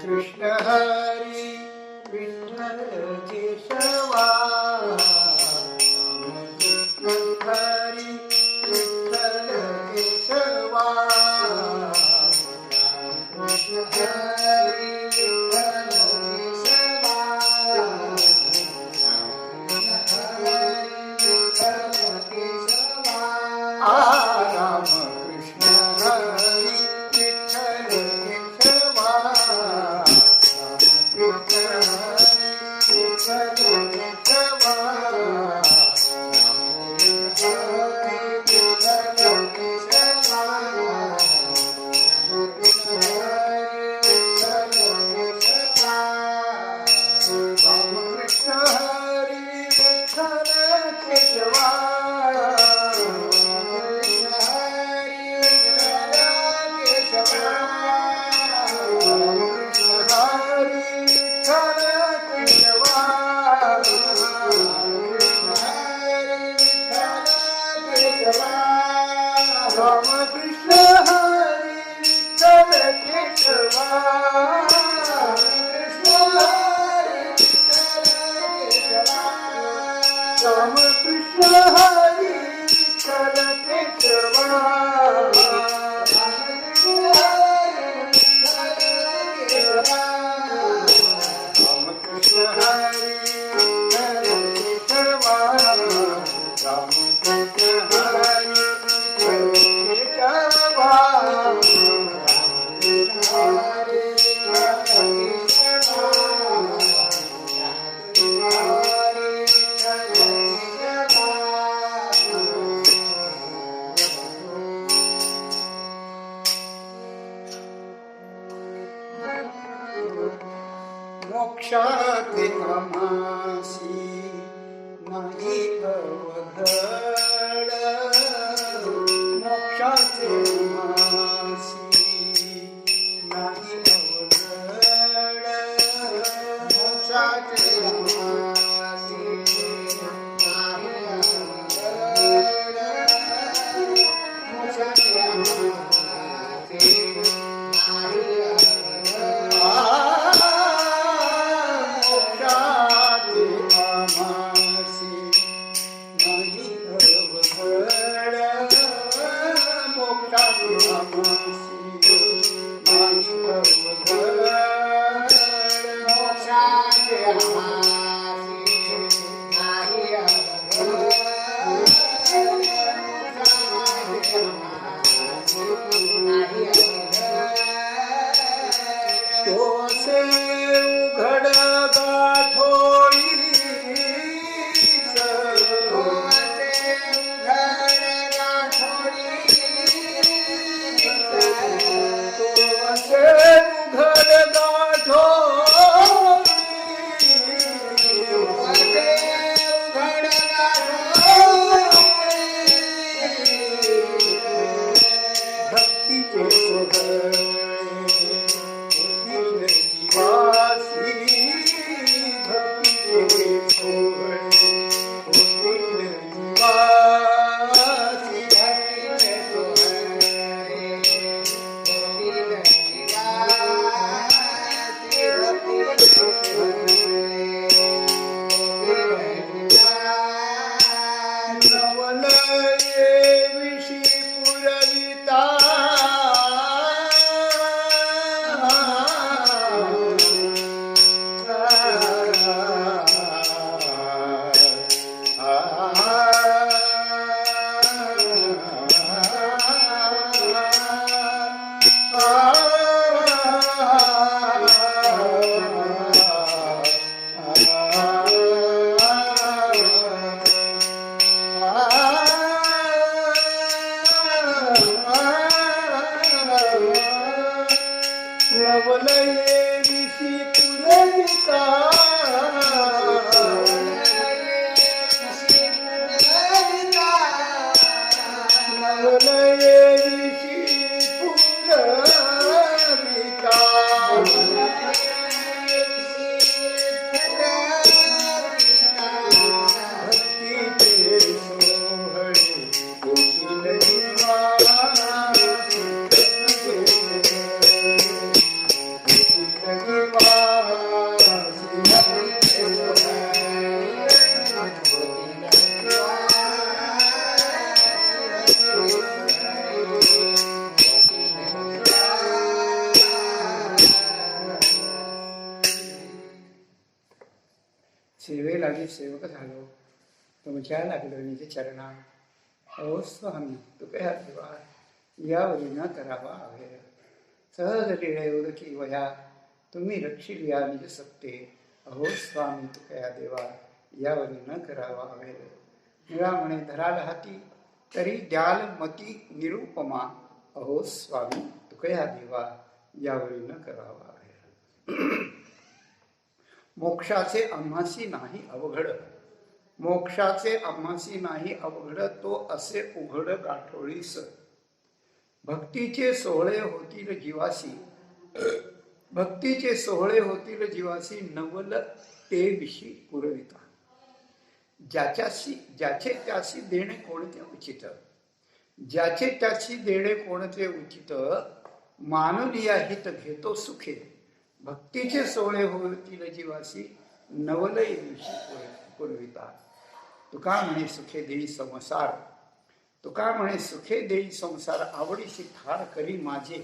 कृष्ण हरी विठ्ठल केशवा कृष्ण हरी विठ्ठल केशवा कृष्ण हरी विठ्ठल केशवा राम कृष्ण हरी विठ्ठल केशवा राम कृष्ण हरी विठ्ठल केशवा राम कृष्ण हरी विठ्ठल केशवा राम कृष्ण हरी विठ्ठल केशवा राम कृष्ण हरी मोक्षाते अमासी नाही अवघड मोक्षाचे अमासी नाही अवघड मोक्षाचे अमासी नाही अवघड मोक्षाचे अमासी नाही Thank you. सेवेलागी सेवक झालो, तुमच्या लागलो निज चरणा. अहो स्वामी तुकया देवा, यावरी न करावा अभेर. सहज लिळे उदकी वया, तुम्ही रक्षिल्या निज सत्ते. अहो स्वामी तुकया देवा, यावरी न करावा अभेर. निळा म्हणे धराल हाती, तरी द्याल मती निरुपमा. अहो स्वामी तुकया देवा, यावरी न करावा अभेर. मोक्षाचे आम्हासी नाही अवघड, मोक्षाचे आम्हासी नाही अवघड, तो असे उघड गाठोळीस. भक्तीचे सोहळे होतील जीवासी, भक्तीचे सोहळे होतील जीवासी, नवल ते विशी पुरविता. ज्याचे त्याशी देणे कोणते उचित, ज्याचे त्याची देणे कोणते उचित. मानुलिया हित घेतो सुखे, भक्तीचे सोहळे होतील जीवासी, नवलय विशी पुरविता. तुका म्हणे सुखे देई संसार, तुका म्हणे सुखे देई संसार, आवडीशी ठार करी माझे.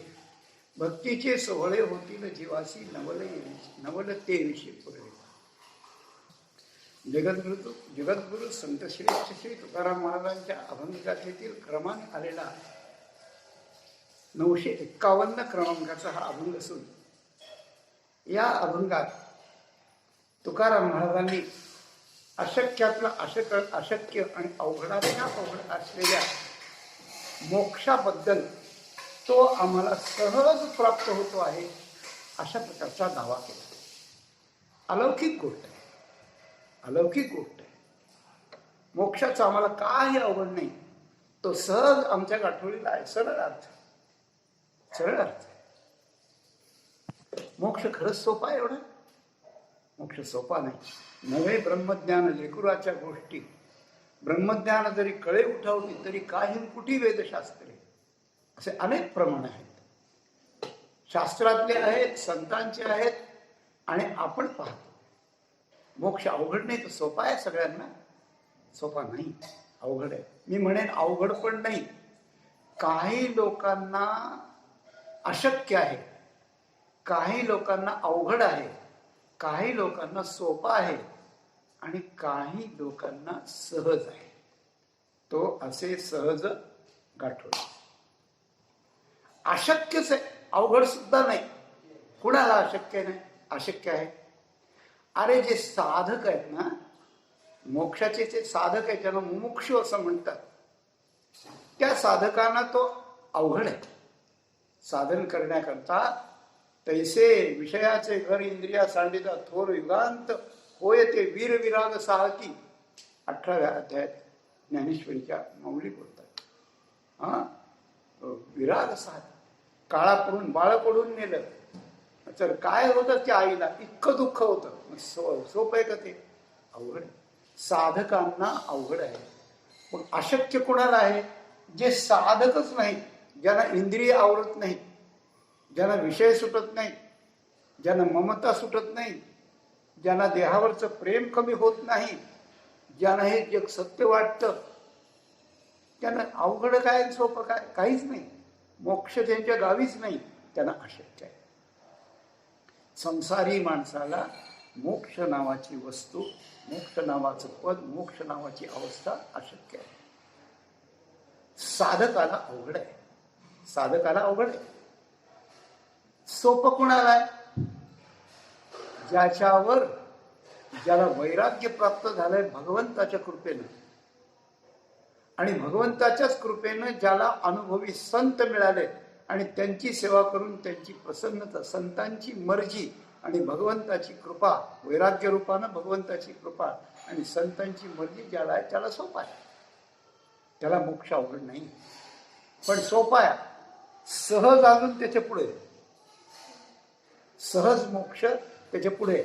भक्तीचे सोहळे होतील जीवासी, नवल ते विषयी पुरविता. जगद्गुरु संत श्री तुकाराम महाराजांच्या अभंगगाथेतील क्रमाने आलेला 951 क्रमांकाचा हा अभंग असून, या अभंगात तुकाराम महाराजांनी अशक्यातला अशक्य आणि अवघडातल्या अवघड असलेल्या मोक्षाबद्दल, तो आम्हाला सहज प्राप्त होतो आहे अशा प्रकारचा दावा केला. अलौकिक गोष्ट आहे, अलौकिक गोष्ट आहे. मोक्षाचा आम्हाला काही अवघड नाही, तो सहज आमच्या गाठोळीला आहे. सरळ अर्थ, सरळ अर्थ. मोक्ष खरंच सोपा आहे एवढा? मोक्ष सोपा नाही. नवे ब्रह्मज्ञान लेकुराच्या गोष्टी, ब्रह्मज्ञान जरी कळे उठवली तरी काही कुठी वेदशास्त्रे, असे अनेक प्रमाण आहेत. शास्त्रातले आहेत, संतांचे आहेत, आणि आपण पाहतो. मोक्ष अवघड नाही, तर सोपा आहे सगळ्यांना? सोपा नाही, अवघड आहे. मी म्हणेन अवघड पण नाही. काही लोकांना अशक्य आहे, काही लोकांना अवघड आहे, काही लोकांना सोपा आहे, आणि काही लोकांना सहज आहे. तो असे सहज गाठोड. अशक्यच आहे, अवघड सुद्धा नाही. कुणाला अशक्य नाही? अशक्य आहे. अरे जे साधक आहेत ना, मोक्षाचे जे साधक आहेत, ज्यांना मुमुक्षु असं म्हणतात, त्या साधकांना तो अवघड आहे. साधन करण्याकरता तैसे विषयाचे घर इंद्रिया सांडिता थोर युगांत होय ते वीर विराग साहती. 18व्या अध्यायात ज्ञानेश्वरीच्या माऊली बोलतात. विराग साहती. काळा पडून बाळ पडून नेलं तर काय होतं त्या आईला? इतकं दुःख होतं. सोपं आहे का ते? अवघड. साधकांना अवघड आहे. पण अशक्य कोणाला आहे? जे साधकच नाही, ज्यांना इंद्रिय आवरत नाही, ज्यांना विषय सुटत नाही, ज्यांना ममता सुटत नाही, ज्यांना देहावरचं प्रेम कमी होत नाही, ज्यांना हे जग सत्य वाटतं, त्यांना अवघड काय सोपं काय? काहीच नाही. मोक्ष त्यांच्या गावीच नाही, त्यांना अशक्य आहे. संसारी माणसाला मोक्ष नावाची वस्तू, मोक्ष नावाचं पद, मोक्ष नावाची अवस्था अशक्य आहे. साधकाला अवघड आहे. साधकाला अवघड आहे. सोपं कुणाला आहे? ज्याच्यावर, ज्याला वैराग्य प्राप्त झालंय भगवंताच्या कृपेनं, आणि भगवंताच्याच कृपेनं ज्याला अनुभवी संत मिळाले, आणि त्यांची सेवा करून त्यांची प्रसन्नता, संतांची मर्जी आणि भगवंताची कृपा, वैराग्य रूपानं भगवंताची कृपा आणि संतांची मर्जी ज्याला आहे त्याला सोपा आहे. त्याला मोक्ष अवघड नाही, पण सोपा आहे. सहज अजून त्याच्या पुढे, सहज मोक्ष त्याच्या पुढे.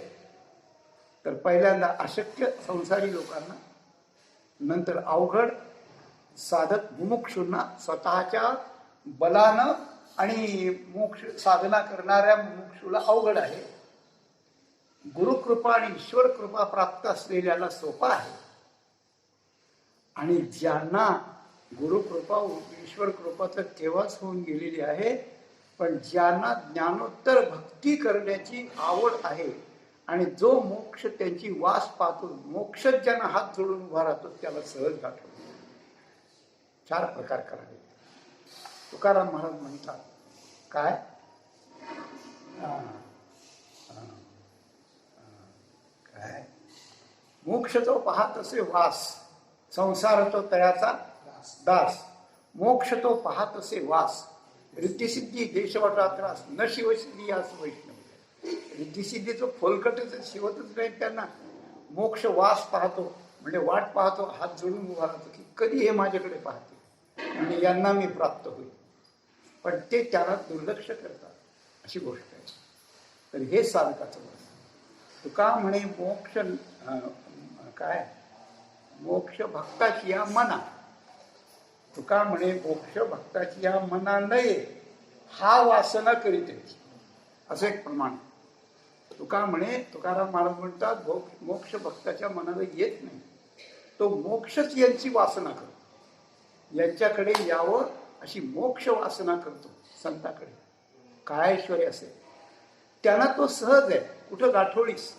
तर पहिल्यांदा अशक्य संसारी लोकांना, नंतर अवघड साधक मुमुक्षूंना, स्वतःच्या बलानं आणि मोक्ष साधना करणाऱ्या मुमुक्षूला अवघड आहे. गुरुकृपा आणि ईश्वर कृपा प्राप्त असलेल्याला सोपा आहे. आणि ज्यांना गुरुकृपा ईश्वर कृपा तर केव्हाच होऊन गेलेली आहे, पण ज्यांना ज्ञानोत्तर भक्ती करण्याची आवड आहे आणि जो मोक्ष त्यांची वास पाहतो, मोक्षच ज्यांना हात जोडून उभा राहतो त्याला सहज गाठतो. 4 प्रकार करावे. तुकाराम महाराज म्हणतात काय, काय, मोक्ष तो पाहत असे वास, संसार तो तयाचा दास. मोक्ष तो पाहत असे वास, रिद्धिसिद्धी देशवटा त्रास, न शिवसिद्धी यास वैष्णव. रिद्धिसिद्धीचं फोलकटच शिवतच नाही त्यांना. मोक्ष वास पाहतो म्हणजे वाट पाहतो, हात जोडून उभा राहतो की कधी हे माझ्याकडे पाहते म्हणजे यांना मी प्राप्त होईल. पण ते त्याला दुर्लक्ष करतात, अशी गोष्ट आहे. तर हे साधकाचं वर्णन. तुका म्हणे मोक्ष काय, मोक्ष भक्ताची या मना. तुका म्हणे मोक्ष भक्ताची या मना नये, हा वासना करीत असं एक प्रमाण. तुका म्हणे, तुकाराम महाराज म्हणतात मोक्ष भक्ताच्या मनाला येत नाही, तो मोक्षच यांची वासना करतो, यांच्याकडे यावं अशी मोक्ष वासना करतो. संताकडे काय ऐश्वर्य असेल त्यांना तो सहज आहे. कुठं गाठोडीस,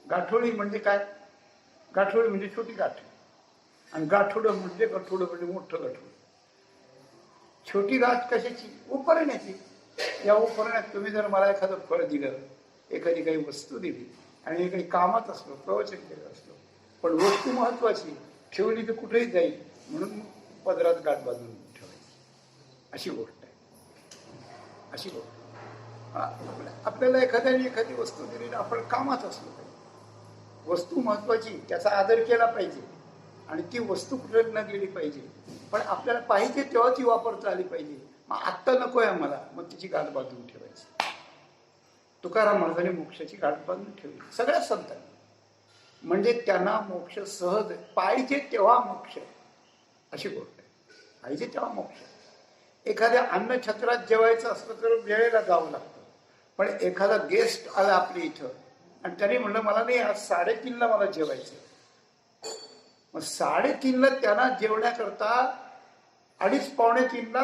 गाठोडी म्हणजे काय, गाठोडी म्हणजे छोटी गाठ, आणि गाठोडं म्हणजे गठोडं म्हणजे मोठं गठोडं. छोटी गाठ कशाची, उपरण्याची. या उपरण्यात तुम्ही जर मला एखादं फळ दिलं, एखादी काही वस्तू दिली आणि काही कामात असलो, प्रवचन केलं असलो, पण वस्तू महत्वाची ठेवली तर कुठेही जाईल म्हणून पदरात गाठ बांधून ठेवायची, अशी गोष्ट आहे. अशी गोष्ट आपल्याला एखाद्याने एखादी वस्तू दिली ना, आपण कामात असलो पाहिजे. वस्तू महत्वाची, त्याचा आदर केला पाहिजे आणि ती वस्तू कुठे न गेली पाहिजे. पण आपल्याला पाहिजे तेव्हा ती वापरता आली पाहिजे. मग आत्ता नको आहे मला, मग तिची गाठ बांधून ठेवायची. तुकाराम महाराजांनी मोक्षाची गाठ बांधून ठेवली सगळ्या संतांनी. म्हणजे त्यांना मोक्ष सहज पाहिजे तेव्हा मोक्ष, अशी गोष्ट आहे. पाहिजे तेव्हा मोक्ष. एखाद्या अन्नछत्रात जेवायचं असलं तर वेळेला जावं लागतं. पण एखादा गेस्ट आला आपल्या इथं आणि त्याने म्हणलं मला नाही, आज 3:30ला मला जेवायचं. मग 3:30ला त्यांना जेवण्याकरता 2:30-3:15ला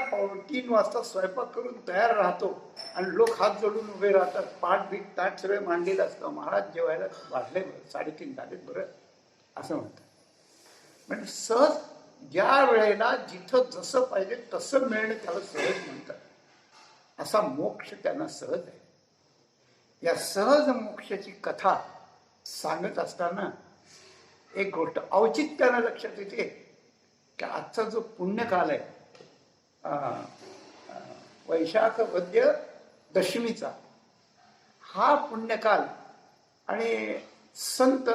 3 वाजता स्वयंपाक करून तयार राहतो आणि लोक हात जोडून उभे राहतात. पाठ बीट ताट सगळे मांडलेलं असतं. महाराज जेवायला वाढले, 3:30 झालेत बरं, असं म्हणतात. म्हणजे सहज ज्या वेळेला जिथं जसं पाहिजे तसं मिळणं त्याला सहज म्हणतात. असा मोक्ष त्यांना सहज आहे. या सहज मोक्षाची कथा सांगत असताना एक गोष्ट औचित्यानं लक्षात येते की आजचा जो पुण्यकाल आहे, वैशाख वद्य दशमीचा, हा पुण्यकाल आणि संत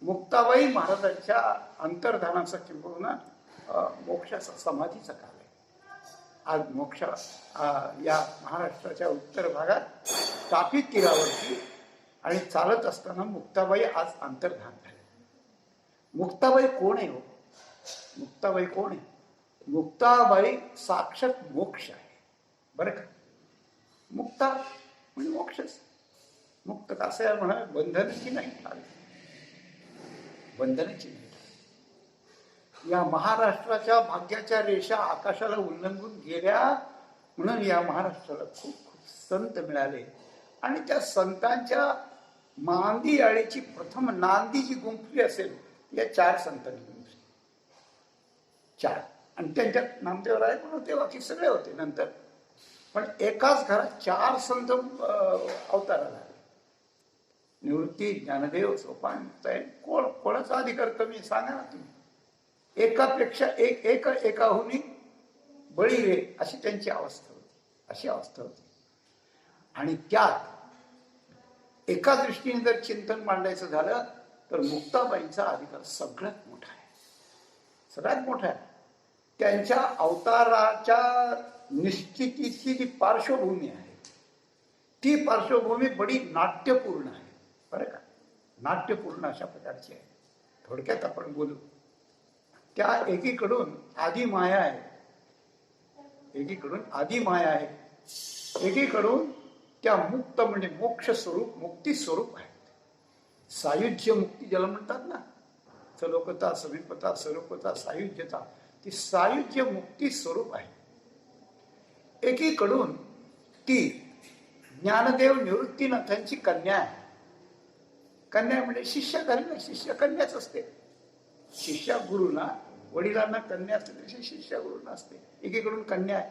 मुक्ताबाई महाराजांच्या अंतर्धानाचा किंबहुना मोक्षाचा समाधीचा काल आहे. आज मोक्ष या महाराष्ट्राच्या उत्तर भागात तापी तीरावरती आणि चालत असताना मुक्ताबाई आज अंतर्धान झाले. मुक्ताबाई कोण आहे हो? मुक्ताबाई कोण आहे? मुक्ताबाई साक्षात मोक्ष आहे बरं का. मुक्ता म्हणजे मोक्षच. मुक्त असं आहे म्हणा, बंधनाची नाही, बंधनाची नाही. या महाराष्ट्राच्या भाग्याच्या रेषा आकाशाला उल्लंघून गेल्या म्हणून या महाराष्ट्राला खूप खूप संत मिळाले. आणि त्या संतांच्या मांदी आळीची प्रथम नांदी जी गुंफली असेल या 4 संतांनी गुंफली. 4. आणि त्यांच्यात नामदेव राय म्हणून ते बाकी सगळे होते नंतर. पण एकाच घरात 4 संत अवताराला आले. निवृत्ती, ज्ञानदेव, सोपान, कोणाचा अधिकार कमी सांगा ना तुम्ही. एकापेक्षा एकाहुनी बळी रे, अशी त्यांची अवस्था होती. अशी अवस्था होती. आणि त्यात एका दृष्टीने जर चिंतन मांडायचं झालं तर मुक्ताबाईंचा अधिकार सगळ्यात मोठा आहे. सगळ्यात मोठा आहे. त्यांच्या अवताराच्या निश्चितीची जी पार्श्वभूमी आहे ती पार्श्वभूमी बडी नाट्यपूर्ण आहे बरं का. नाट्यपूर्ण अशा प्रकारची आहे. थोडक्यात आपण बोलू. त्या एकीकडून आदी माया आहे, एकीकडून आदी माया आहे, एकीकडून त्या मुक्त म्हणजे मोक्ष स्वरूप, मुक्ती स्वरूप आहे. सायुज्य मुक्ती ज्याला म्हणतात ना, सलोकता, समीपता, स्वरूपता, सायुज्यता, ती सायुज्य मुक्ती स्वरूप आहे. एकीकडून ती ज्ञानदेव निवृत्तीनाथांची कन्या आहे. कन्या म्हणजे शिष्य झाली ना, शिष्य कन्याच असते. शिष्या गुरुना, वडिलांना कन्या असते तशी शिष्या गुरुना असते. एकीकडून कन्या आहे,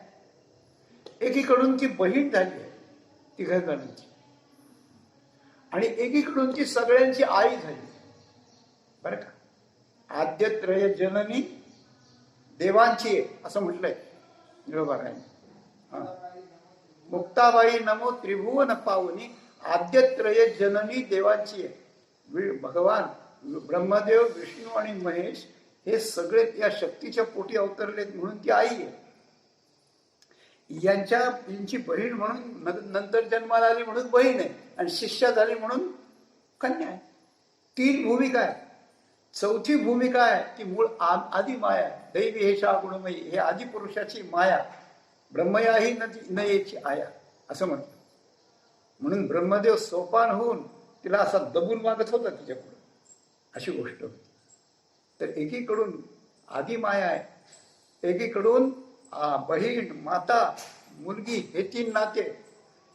एकीकडून ती बहीण झाली आहे तिघा जणांची, आणि एकीकडून ती सगळ्यांची आई झाली. बरं का, आद्यत्रय जननी देवांची आहे असं म्हटलंय निळोबारायांनी. मुक्ताबाई नमो त्रिभुवन पावनी, आद्यत्रय जननी देवांची आहे. भगवान ब्रह्मदेव, विष्णू आणि महेश हे सगळे या शक्तीच्या पोटी अवतरलेत म्हणून ती आई आहे. यांची बहीण म्हणून नंतर जन्माला आली म्हणून बहीण आहे, आणि शिष्या झाली म्हणून कन्या आहे. 3 भूमिका आहे. चौथी भूमिका आहे ती मूळ आदी माया, दैवी हेषा गुणमयी, हे आदिपुरुषाची माया. ब्रह्मया ही नयेची आया असं म्हटलं. म्हणून ब्रह्मदेव सोपान होऊन तिला असा दबून मागत होता तिच्याकडून, अशी गोष्ट होती. तर एकीकडून आदी माया आहे, एकीकडून बहीण, माता, मुलगी हे 3 नाते,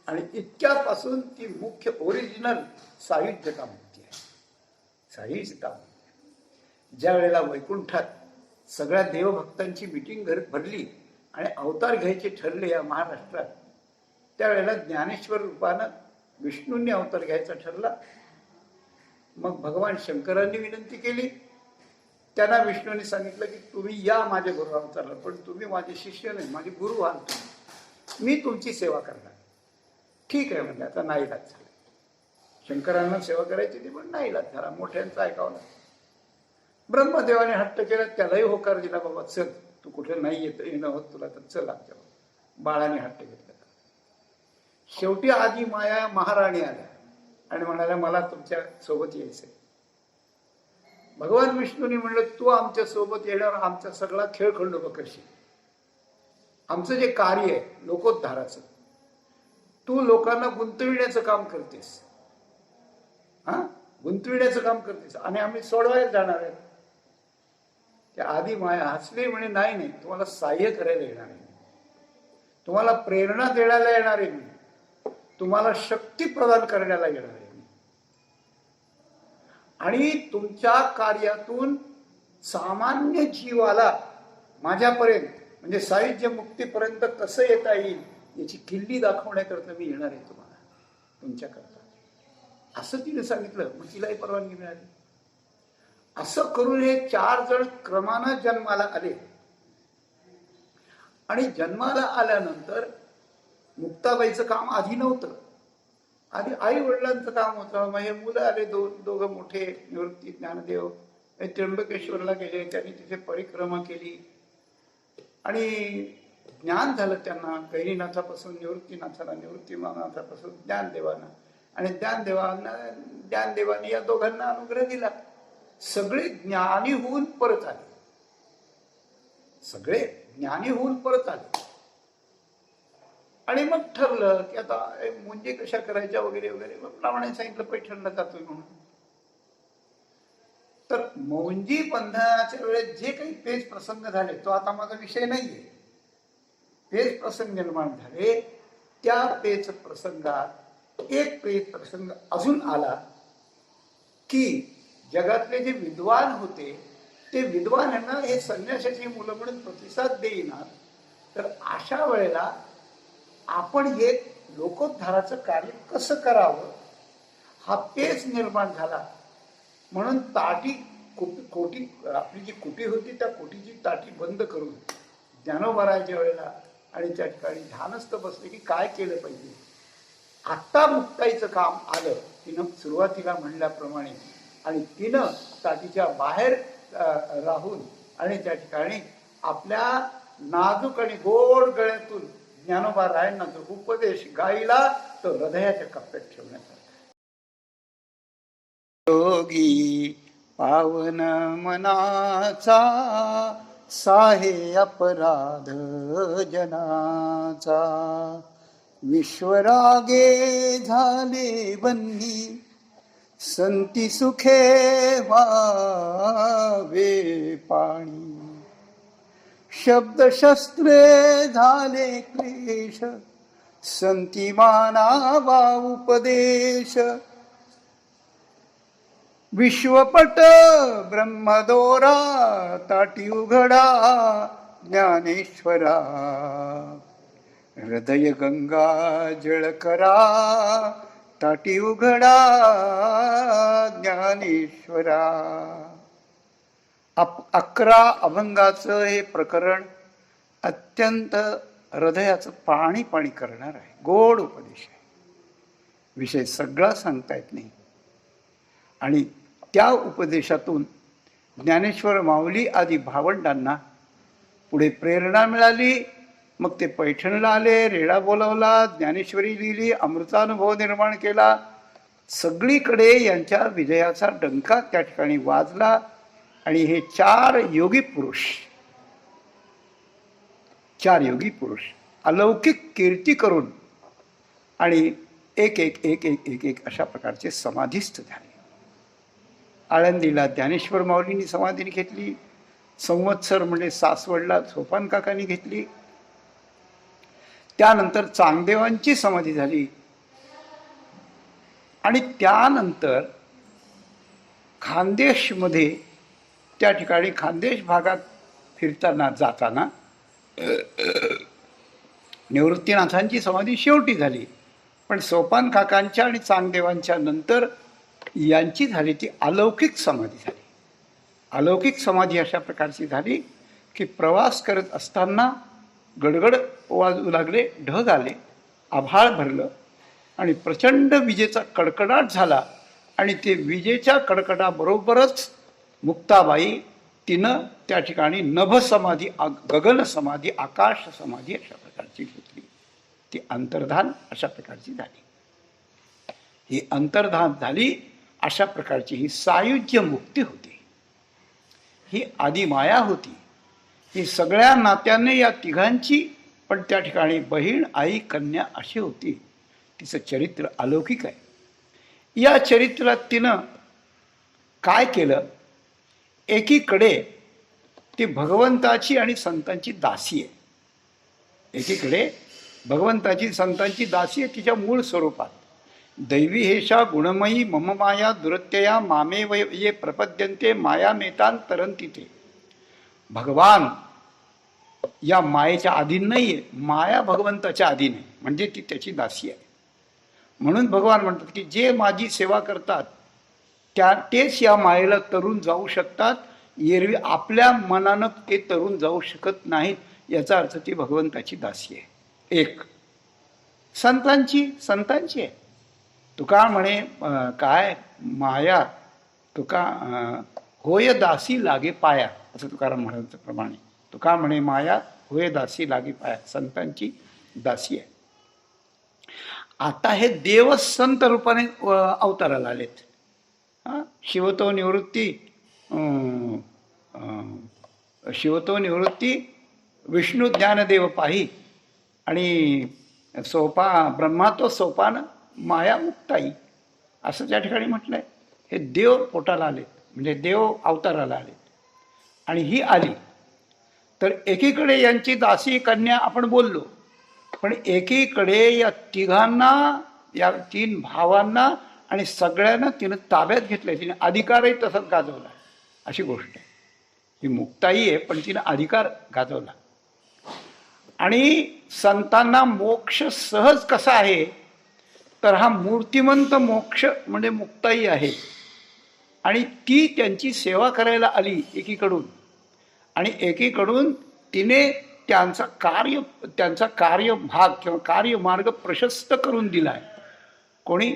आणि इतक्यापासून ती मुख्य ओरिजिनल सायुज्यता मुक्ती आहे. सायुज्यता ज्या वेळेला वैकुंठात सगळ्या देवभक्तांची मीटिंग भरली आणि अवतार घ्यायचे ठरले या महाराष्ट्रात, त्यावेळेला ज्ञानेश्वर रूपानं विष्णूंनी अवतार घ्यायचा ठरला. मग भगवान शंकरांनी विनंती केली. त्यांना विष्णूंनी सांगितलं की तुम्ही या माझ्या गुरु अवतारला, पण तुम्ही माझे शिष्य नाही, माझे गुरु व्हाल, मी तुमची सेवा करणार. ठीक आहे म्हणजे आता नाईलाज झाला. शंकरांना सेवा करायची ती, पण नाईलाज झाला, मोठ्यांचा ऐकावं लागलं. ब्रह्मदेवाने हट्ट केला, त्यालाही होकार दिला, बाबा चल, तू कुठे नाही येणं होत तुला तर चल आमच्या. बाळाने हट्ट घेतला. शेवटी आदी माया महाराणी आल्या आणि म्हणाल्या मला तुमच्या सोबत यायचंय. भगवान विष्णूंनी म्हणलं तू आमच्या सोबत येण्यावर आमचा सगळा खेळ खंडोबा करशील. आमचं जे कार्य आहे लोकोद्धाराचं, तू लोकांना गुंतविण्याचं काम करतेस, गुंतविण्याचं काम करतेस, आणि आम्ही सोडवायला जाणार आहे. त्या आदी माया हसली, म्हणे नाही नाही, तुम्हाला सहाय्य करायला येणार आहे, तुम्हाला प्रेरणा देण्याला येणार आहे, मी तुम्हाला शक्ती प्रदान करण्याला येणार आहे, आणि तुमच्या कार्यातून सामान्य जीवाला माझ्यापर्यंत म्हणजे सायुज्य मुक्तीपर्यंत कसं येता येईल याची किल्ली दाखवण्याकरता मी येणार आहे तुम्हाला, तुमच्याकरता, असं तिने सांगितलं. मग तिलाही परवानगी मिळाली. असं करून हे 4 जण क्रमानं जन्माला आले. आणि जन्माला आल्यानंतर मुक्ताबाईचं काम आधी नव्हतं. आधी आई वडिलांचं काम होतं. मग हे मुलं आले, दोघं मोठे, निवृत्ती ज्ञानदेव हे त्र्यंबकेश्वरला गेले, त्यांनी तिथे परिक्रमा केली आणि ज्ञान झालं त्यांना. गैरीनाथापासून निवृत्तीनाथाला, निवृत्तीनाथापासून ज्ञानदेवांना, आणि ज्ञानदेवाने या दोघांना अनुग्रह दिला. सगळे ज्ञानी होऊन परत आले, सगळे ज्ञानी होऊन परत आले. आणि मग ठरलं की आता मुंजे कशा करायच्या वगैरे वगैरे. मग ब्राह्मणाने सांगितलं पैठणला जातोय म्हणून. तर मौंजी बंधनाच्या वेळेस जे काही पेच प्रसंग झाले, तो आता माझा विषय नाहीये. पेच प्रसंग निर्माण झाले, त्या पेच प्रसंगात एक पेच प्रसंग अजून आला की जगातले जे विद्वान होते ते विद्वानांना हे संन्यासाची मुलं म्हणून प्रतिसाद देईनात. तर अशा वेळेला आपण हे लोकोद्धाराचं कार्य कसं करावं हा पेच निर्माण झाला. म्हणून कोटी आपली जी कुटी होती त्या कुटीची ताटी बंद करून ज्ञानोबाराच्या वेळेला आणि त्या ठिकाणी ध्यानस्थ बसले की काय केलं पाहिजे. आत्ता मुक्ताईचं काम आलं तिनं सुरुवातीला म्हणल्याप्रमाणे, आणि तिनं ताटीच्या बाहेर राहून आणि त्या ठिकाणी आपल्या नाजूक आणि गोड गळ्यातून ज्ञानोबा रायांना जो उपदेश गायला तो हृदयाच्या कप्प्यात ठेवण्यात आला. योगी पावन मनाचा साहे अपराध जनाचा, विश्वरागे झाले बंदी संती सुखे व्हावे पाणी, शब्द शस्त्रे झाले क्लेश संती मानावा उपदेश, विश्वपट ब्रह्मदोरा ताटी उघडा ज्ञानेश्वरा, हृदय गंगा जळ करा ताटी उघडा ज्ञानेश्वरा. 11 अभंगाचं हे प्रकरण अत्यंत हृदयाचं पाणी पाणी करणार आहे. गोड उपदेश आहे. विषय सगळा सांगता येत नाही. आणि त्या उपदेशातून ज्ञानेश्वर माऊली आदी भावंडांना पुढे प्रेरणा मिळाली. मग ते पैठणला आले, रेडा बोलावला, ज्ञानेश्वरी लिहिली, अमृतानुभव निर्माण केला. सगळीकडे यांच्या विजयाचा डंका त्या ठिकाणी वाजला. आणि हे 4 योगी पुरुष अलौकिक कीर्ती करून आणि एक एक एक एक एक एक अशा प्रकारचे समाधीस्थ झाले. आळंदीला ज्ञानेश्वर माऊलींनी समाधी घेतली. संवत्सर म्हणजे सासवडला सोपान काकांनी घेतली. त्यानंतर चांगदेवांची समाधी झाली. आणि त्यानंतर खानदेशमध्ये त्या ठिकाणी खानदेश भागात फिरताना जाताना निवृत्तीनाथांची समाधी शेवटी झाली. पण सोपान काकांच्या आणि चांगदेवांच्या नंतर यांची झाली ती अलौकिक समाधी झाली. अलौकिक समाधी अशा प्रकारची झाली की प्रवास करत असताना गडगड वाजू लागले, ढग आले, आभाळ भरलं आणि प्रचंड विजेचा कडकडाट झाला. आणि ते विजेच्या कडकडाबरोबरच मुक्ताबाई तिनं त्या ठिकाणी नभ समाधी, गगन समाधी, आकाश समाधी अशा प्रकारची घेतली. ती अंतर्धान अशा प्रकारची झाली. ही अंतर्धान झाली अशा प्रकारची ही सायुज्य मुक्ती होती. ही आदिमाया होती. ही सगळ्या नात्याने या तिघांची, पण त्या ठिकाणी बहीण, आई, कन्या अशी होती. तिचं चरित्र अलौकिक आहे. या चरित्रात तिनं काय केलं? एकीकडे ती भगवंताची आणि संतांची दासी आहे. एकीकडे भगवंताची संतांची दासी आहे तिच्या मूळ स्वरूपात. दैवी हेषा गुणमयी मम माया दुरत्यया मामे ये प्रपद्यन्ते माया मेतान तरंती ते. भगवान या मायेच्या अधीन नाहीये, माया भगवंताच्या अधीन आहे, म्हणजे ती त्याची दासी आहे. म्हणून भगवान म्हणतात की जे माझी सेवा करतात तेच या मायेला तरून जाऊ शकतात. एरवी आपल्या मनानं ते तरून जाऊ शकत नाहीत. याचा अर्थ ती भगवंताची दासी आहे. एक संतांची आहे. तुका म्हणे काय माया तुका होय दासी लागे पाया, असं तुकाराम म्हणाल्याप्रमाणे तुका म्हणे माया होय दासी लागे पाया. संतांची दासी आहे. आता हे देव संत रूपाने अवताराला आलेत. शिवतो निवृत्ती विष्णू ज्ञानदेव पाही आणि ब्रह्मा तो सोपान माया मुक्ताई, असं त्या ठिकाणी म्हटलंय. हे देव पोटाला आलेत, म्हणजे देव अवताराला आलेत. आणि ही आली तर एकीकडे यांची दासी कन्या आपण बोललो, पण एकीकडे या तिघांना, या 3 भावांना आणि सगळ्यांना तिनं ताब्यात घेतलंय. तिने अधिकारही तसंच गाजवला. अशी गोष्ट आहे. ही मुक्ताई आहे, पण तिनं अधिकार गाजवला. आणि संतांना मोक्ष सहज कसा आहे, तर हा मूर्तिमंत मोक्ष म्हणजे मुक्ताई आहे. आणि ती त्यांची सेवा करायला आली एकीकडून, आणि एकीकडून तिने त्यांचा कार्यभाग किंवा कार्यमार्ग प्रशस्त करून दिलाय. कोणी?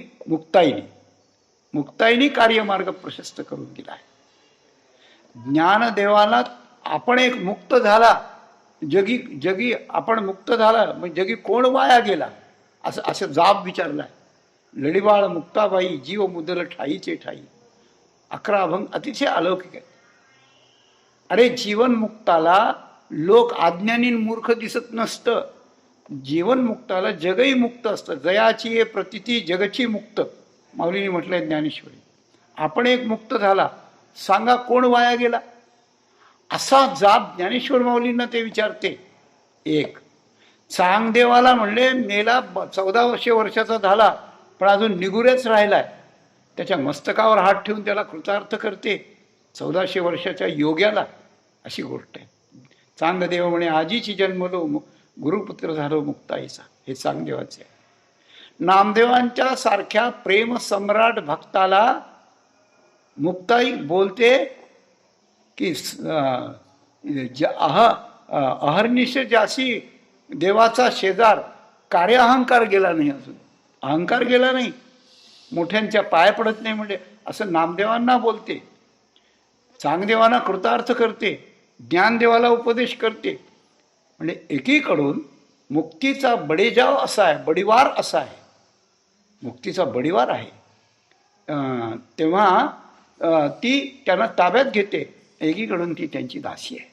मुक्ताईनी कार्यमार्ग प्रशस्त करून दिलाय. ज्ञानदेवाला आपण एक मुक्त झाला, जगी आपण मुक्त झाला, मग जगी कोण वाया गेला असं जाब विचारलाय. लढीबाळ मुक्ताबाई जीव मुदल ठाईचे ठाई. 11 अभंग अतिशय अलौकिक आहे. अरे जीवन मुक्ताला लोक अज्ञानी मूर्ख दिसत नसतं. जीवन मुक्ताला जगही मुक्त असतं. जयाची ये प्रतिती जगची मुक्त, माऊलींनी म्हटलंय ज्ञानेश्वरी. आपण एक मुक्त झाला, सांगा कोण वाया गेला? असा जाब ज्ञानेश्वर माऊलींना ते विचारते. एक चांगदेवाला म्हणले मेला 14 वर्षाचा झाला, पण अजून निगुरेच राहिलाय. त्याच्या मस्तकावर हात ठेवून त्याला कृतार्थ करते 1400 वर्षाच्या योग्याला, अशी गोष्ट आहे. चांगदेव म्हणे आजीची जन्मलो गुरुपुत्र झालो मुक्ताईचा. हे चांगदेवाचे आहे. नामदेवांच्या सारख्या प्रेम सम्राट भक्ताला मुक्ताई बोलते की अहर्निश ज्याशी देवाचा शेजार, कार्य अहंकार गेला नाही, अजून अहंकार गेला नाही, मोठ्यांच्या पाय पडत नाही म्हणजे असं नामदेवांना बोलते. चांगदेवांना कृतार्थ करते, ज्ञानदेवाला उपदेश करते. म्हणजे एकीकडून मुक्तीचा बडेजाव असा आहे, बडीवार असा आहे, मुक्तीचा बडीवार आहे. तेव्हा ती त्यांना ताब्यात घेते, एकीकडून ती त्यांची दासी आहे.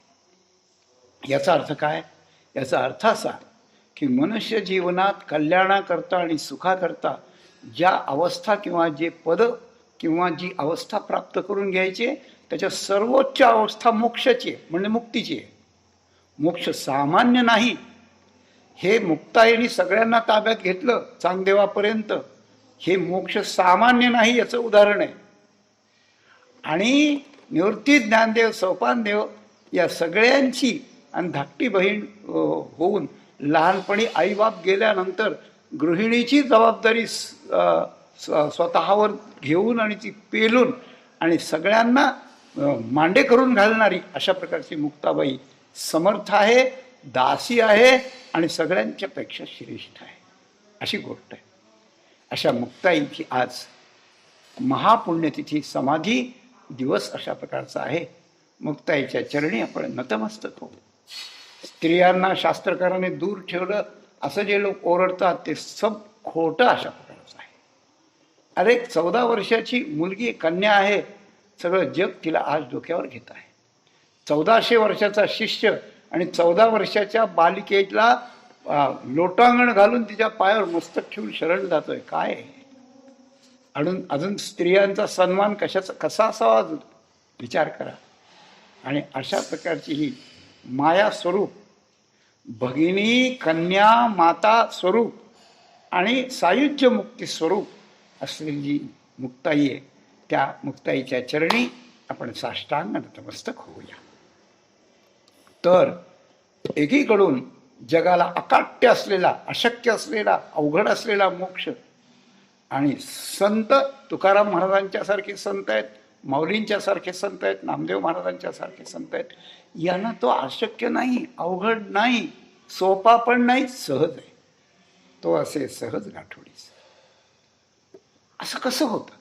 याचा अर्थ काय? याचा अर्थ असा की मनुष्य जीवनात कल्याणाकरता आणि सुखाकरता ज्या अवस्था किंवा जे पद किंवा जी अवस्था प्राप्त करून घ्यायची त्याच्या सर्वोच्च अवस्था मोक्षाची आहे, म्हणजे मुक्तीची आहे. मोक्ष सामान्य नाही. हे मुक्ताईने सगळ्यांना ताब्यात घेतलं चांगदेवापर्यंत. हे मोक्ष सामान्य नाही याचं उदाहरण आहे. आणि निवृत्ती ज्ञानदेव सोपानदेव या सगळ्यांची आणि धाकटी बहीण होऊन लहानपणी आईबाप गेल्यानंतर गृहिणीची जबाबदारी स्वतःवर घेऊन आणि ती पेलून आणि सगळ्यांना मांडे करून घालणारी अशा प्रकारची मुक्ताबाई समर्थ आहे, दासी आहे आणि सगळ्यांच्या पेक्षा श्रेष्ठ आहे, अशी गोष्ट आहे. अशा मुक्ताईची आज महापुण्यतिथी समाधी दिवस अशा प्रकारचा आहे. मुक्ताईच्या चरणी आपण नतमस्तक होऊ. स्त्रियांना शास्त्रकाराने दूर ठेवलं असं जे लोक ओरडतात ते सब खोटं अशा प्रकारचं आहे. अरे 14 वर्षाची मुलगी कन्या आहे, सगळं जग तिला आज डोक्यावर घेत आहे. 1400 वर्षाचा शिष्य आणि 14 वर्षाच्या बालिकेला लोटांगण घालून तिच्या पायावर मस्तक ठेवून शरण जातोय. काय अजून स्त्रियांचा सन्मान कसा असावा विचार करा. आणि अशा प्रकारची ही माया स्वरूप, भगिनी, कन्या, माता स्वरूप आणि सायुज्य मुक्ती स्वरूप असलेली जी मुक्ताई आहे, त्या मुक्ताईच्या चरणी आपण साष्टांग नतमस्तक होऊया. तर एकीकडून जगाला अकाट्य असलेला, अशक्य असलेला, अवघड असलेला मोक्ष आणि संत तुकाराम महाराजांच्या सारखे संत आहेत, माऊलींच्या सारखे संत आहेत, नामदेव महाराजांच्या सारखे संत आहेत, यांना तो अशक्य नाही, अवघड नाही, सोपा पण नाही, सहज आहे. तो असे सहज गाठोडीस. असं कसं होतं?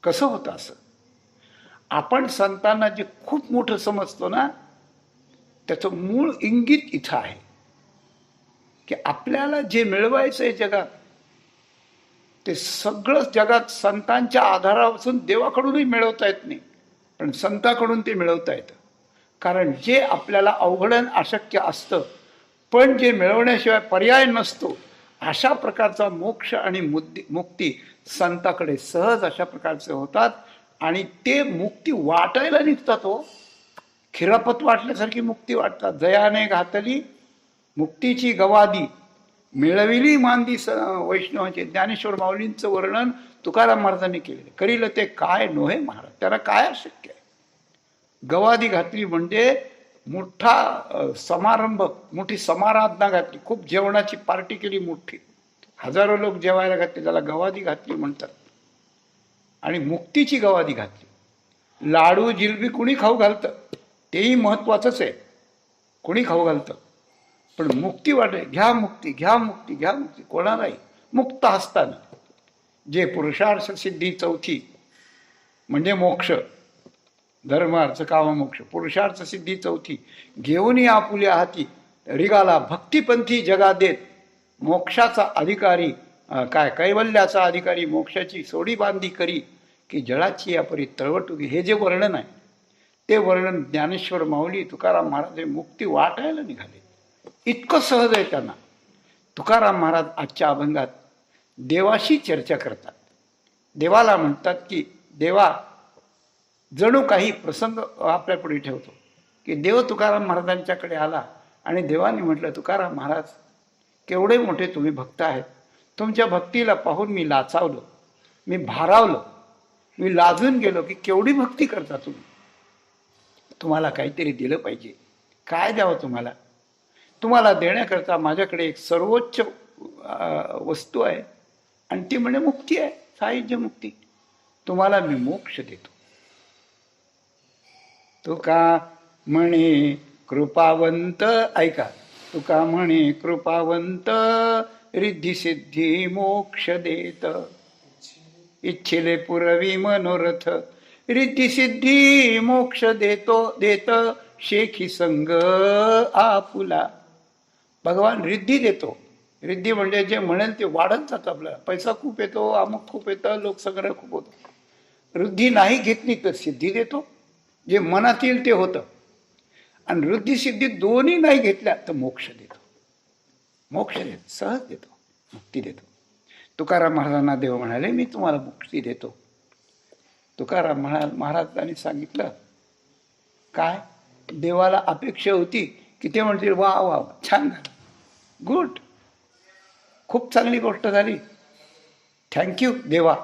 कसं होतं असं? आपण संतांना जे खूप मोठं समजतो ना, त्याचं मूळ इंगित इथं आहे की आपल्याला जे मिळवायचं आहे जगात, ते सगळं जगात संतांच्या आधारापासून देवाकडूनही मिळवता येत नाही, पण संताकडून ते मिळवता येतं. कारण जे आपल्याला अवघड अशक्य असतं, पण जे मिळवण्याशिवाय पर्याय नसतो, अशा प्रकारचा मोक्ष आणि मुक्ती संताकडे सहज अशा प्रकारचे होतात. आणि ते मुक्ती वाटायला निघतात. हो, खिरापत वाटल्यासारखी मुक्ती वाटतात. जयाने घातली मुक्तीची गवादी, मिळविली मांदी वैष्णवाचे. ज्ञानेश्वर माऊलींचं वर्णन तुकाराम महाराजांनी केलेलं. करील ते काय नोहे महाराज, त्याला काय अशक्य आहे? गवादी घातली म्हणजे मोठा समारंभ, मोठी समाराधना घातली, खूप जेवणाची पार्टी केली मोठी, हजारो लोक जेवायला घातले, त्याला गवादी घातली म्हणतात. आणि मुक्तीची गवादी घातली. लाडू जिलबी कुणी खाऊ घालतं, तेही महत्वाचंच आहे, कुणी खाऊ घालतं, पण मुक्ती वाटे, घ्या मुक्ती, घ्या मुक्ती, घ्या मुक्ती. कोणालाही मुक्त असताना जे पुरुषार्थ सिद्धी चौथी म्हणजे मोक्ष, धर्म अर्थ काम मोक्ष, पुरुषार्थ सिद्धी चौथी घेऊन आपुल्या हाती रिगाला भक्तिपंथी जगा देत, मोक्षाचा अधिकारी काय कैवल्याचा अधिकारी, मोक्षाची सोडी बांधी करी की जळाची यापरी तळवटुकी. हे जे वर्णन आहे ते वर्णन ज्ञानेश्वर माऊली तुकाराम महाराज मुक्ती वाटायला निघाले. इतकं सहज आहे त्यांना. तुकाराम महाराज आजच्या अभंगात देवाशी चर्चा करतात. देवाला म्हणतात की देवा, जणू काही प्रसंग आपल्या पुढे ठेवतो की देव तुकाराम महाराजांच्याकडे आला आणि देवाने म्हटलं, तुकाराम महाराज केवढे मोठे तुम्ही भक्त आहेत, तुमच्या भक्तीला पाहून मी लाचावलो, मी भारावलो, मी लाजून गेलो की केवढी भक्ती करता तुम्ही, तुम्हाला काहीतरी दिलं पाहिजे. काय द्यावं तुम्हाला? तुम्हाला देण्याकरता माझ्याकडे एक सर्वोच्च वस्तू आहे आणि ती म्हणजे मुक्ती आहे, साहित्य मुक्ती. तुम्हाला मी मोक्ष देतो. तुका म्हणे कृपावंत, ऐका, तुका म्हणे कृपावंत रिद्धी सिद्धी मोक्ष देत. इच्छिले पुरवी मनोरथ रिद्धी सिद्धी मोक्ष देतो देत. शेखी संग आपुला. भगवान रिद्धी देतो. रिद्धी म्हणजे जे म्हणेल ते वाढत जातं. आपल्याला पैसा खूप येतो, अमुक खूप येतं, लोकसंग्रह खूप होतो. रिद्धी नाही घेतली तर सिद्धी देतो, जे मनात येईल ते होतं. आणि रिद्धी सिद्धी दोन्ही नाही घेतल्या तर मोक्ष देतो. मोक्ष देतो, सहज देतो, मुक्ती देतो. तुकाराम महाराजांना देव म्हणाले, मी तुम्हाला मुक्ती देतो. तुकाराम महाराजांनी सांगितलं, काय देवाला अपेक्षा होती की ते म्हणतील वा वा छान झालं, गुड, खूप चांगली गोष्ट झाली, थँक्यू देवा,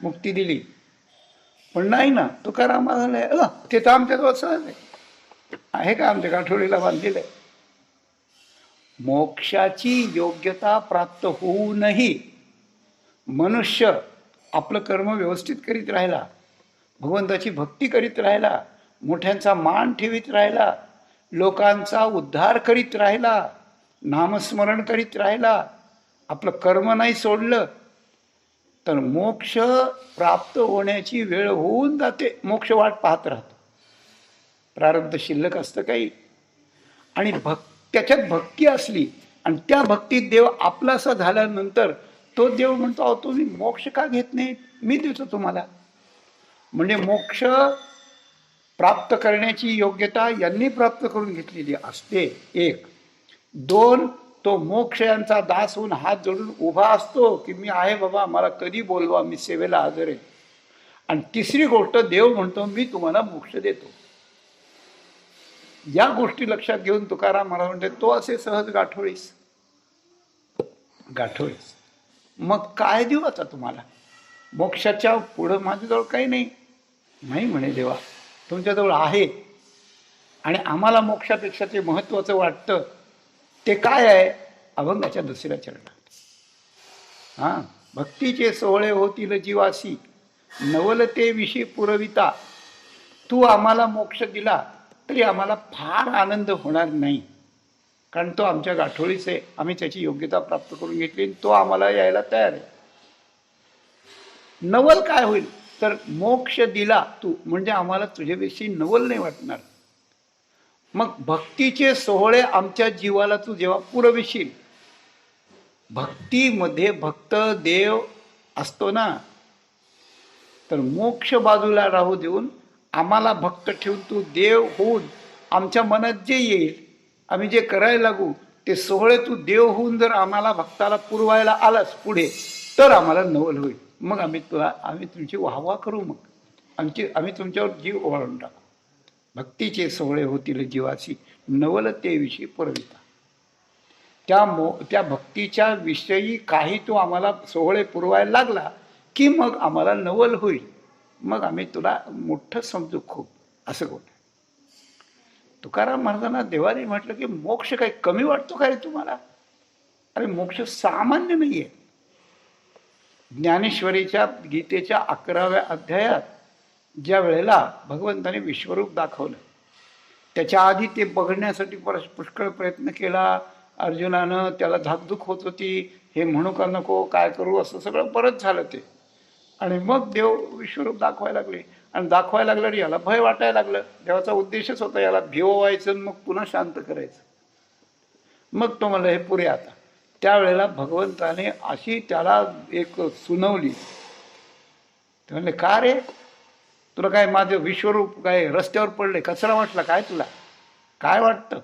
मुक्ती दिली. पण नाही ना, तुकाराम महाराज ते तर आमच्याजवळ सहज आहे का, आमच्या गाठोडीला बांधलेलं आहे. मोक्षाची योग्यता प्राप्त होऊनही मनुष्य आपलं कर्म व्यवस्थित करीत राहिला, भगवंताची भक्ती करीत राहिला, मोठ्यांचा मान ठेवीत राहिला, लोकांचा उद्धार करीत राहिला, नामस्मरण करीत राहिला, आपलं कर्म नाही सोडलं, तर मोक्ष प्राप्त होण्याची वेळ होऊन जाते. मोक्ष वाट पाहत राहतो. प्रारब्ध शिल्लक असतं काही, आणि त्याच्यात भक्ती असली आणि त्या भक्तीत देव आपलासा झाल्यानंतर तो देव म्हणतो, अहो तुम्ही मोक्ष का घेत नाही, मी देतो तुम्हाला. म्हणजे मोक्ष प्राप्त करण्याची योग्यता यांनी प्राप्त करून घेतलेली असते. एक. दोन, तो मोक्ष यांचा दास होऊन हात जोडून उभा असतो की मी आहे बाबा, मला कधी बोलवा, मी सेवेला हजर आहे. आणि तिसरी गोष्ट, देव म्हणतो मी तुम्हाला मोक्ष देतो. या गोष्टी लक्षात घेऊन तुकाराम महाराज म्हणते, तो असे सहज गाठोळीस. गाठोळीस मग काय देऊ आता तुम्हाला? मोक्षाच्या पुढं माझ्याजवळ काही नाही. नाही म्हणे देवा, तुमच्याजवळ आहे. आणि आम्हाला मोक्षापेक्षा ते महत्वाचं वाटतं. ते काय आहे? अभंगाच्या दुसऱ्या चरणात. हां, भक्तीचे सोहळे होतील जीवासी, नवल ते विषय पुरविता. तू आम्हाला मोक्ष दिला तरी आम्हाला फार आनंद होणार नाही, कारण तो आमच्या गाठोळीच आहे. आम्ही त्याची योग्यता प्राप्त करून घेतली, तो आम्हाला यायला तयार आहे. नवल काय होईल तर मोक्ष दिला तू म्हणजे आम्हाला तुझ्याविषयी नवल नाही वाटणार. मग भक्तीचे सोहळे आमच्या जीवाला तू जेव्हा पुरविशील, भक्तीमध्ये भक्त देव असतो ना, तर मोक्ष बाजूला राहू देऊन आम्हाला भक्त ठेवून तू देव होऊन आमच्या मनात जे येईल, आम्ही जे करायला लागू ते सोहळे तू देव होऊन जर आम्हाला भक्ताला पुरवायला आलास पुढे, तर आम्हाला नवल होईल. मग आम्ही तुमची वाहवा करू. मग आम्ही तुमच्यावर जीव ओवाळून टाकू. भक्तीचे सोहळे होतील जीवासी, नवल ते विषयी पुरविता. त्या भक्तीच्या विषयी काही तू आम्हाला सोहळे पुरवायला लागला की मग आम्हाला नवल होईल. मग आम्ही तुला मोठं समजू खूप. असं कोण? तुकाराम महाराजांना देवाने म्हटलं की मोक्ष काही कमी वाटतो का रे तुम्हाला? अरे मोक्ष सामान्य नाहीये. ज्ञानेश्वरीच्या गीतेच्या 11व्या अध्यायात ज्या वेळेला भगवंताने विश्वरूप दाखवलं, त्याच्या आधी ते बघण्यासाठी पुष्कळ प्रयत्न केला अर्जुनानं. त्याला धाकधूक होत होती, हे म्हणू का नको, काय करू, असं सगळं परत झालं ते. आणि मग देव विश्वरूप दाखवायला लागले. आणि दाखवायला लागलं याला भय वाटायला लागलं. देवाचा उद्देशच होता याला भिववायचं, मग पुन्हा शांत करायचं. मग तो म्हणलं हे पुरे आता. त्यावेळेला भगवंताने अशी त्याला एक सुनवली. ते म्हणले का रे, तुला काय माझं विश्वरूप काय रस्त्यावर पडले, कचरा वाटला काय तुला, काय वाटतं?